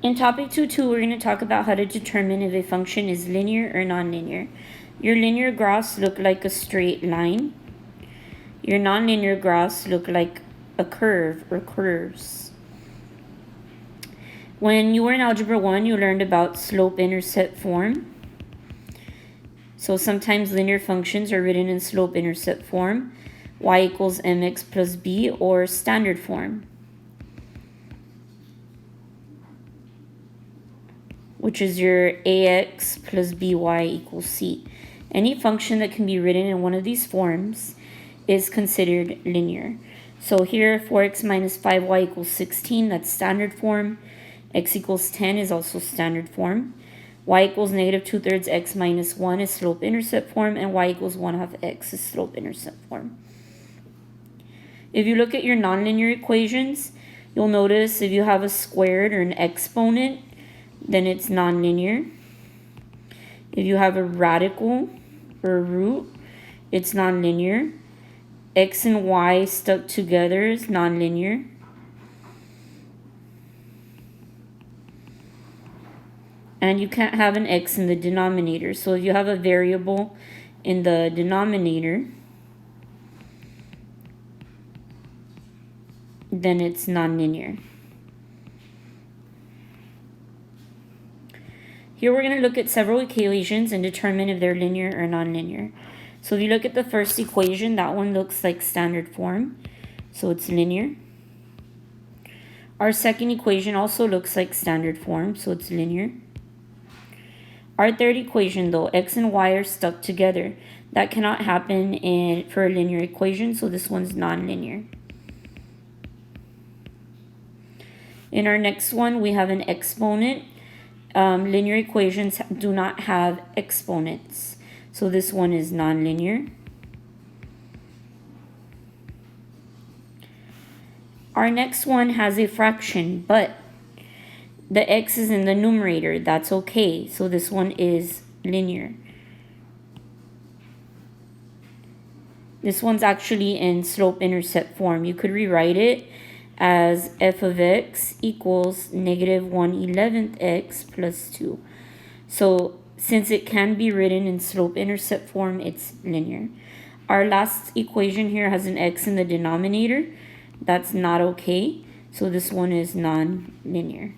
In topic 2.2, we're going to talk about how to determine if a function is linear or nonlinear. Your linear graphs look like a straight line. Your nonlinear graphs look like a curve or curves. When you were in Algebra 1, you learned about slope-intercept form. So sometimes linear functions are written in slope-intercept form, y equals mx plus b, or standard form, which is your ax plus by equals c. Any function that can be written in one of these forms is considered linear. So here, 4x minus 5y equals 16, that's standard form. X equals 10 is also standard form. Y equals negative 2/3 x minus 1 is slope-intercept form, and y equals 1/2 x is slope-intercept form. If you look at your nonlinear equations, you'll notice if you have a squared or an exponent, then it's nonlinear. If you have a radical or a root, it's nonlinear. X and y stuck together is nonlinear. And you can't have an x in the denominator. So if you have a variable in the denominator, then it's nonlinear. Here we're going to look at several equations and determine if they're linear or nonlinear. So if you look at the first equation, that one looks like standard form, so it's linear. Our second equation also looks like standard form, so it's linear. Our third equation, though, x and y are stuck together. That cannot happen for a linear equation, so this one's nonlinear. In our next one, we have an exponent. Linear equations do not have exponents, so this one is nonlinear. Our next one has a fraction, but the x is in the numerator. That's okay, so this one is linear. This one's actually in slope-intercept form. You could rewrite it as f of x equals negative 1/11 x plus 2. So since it can be written in slope-intercept form, it's linear. Our last equation here has an x in the denominator. That's not okay, so this one is non-linear.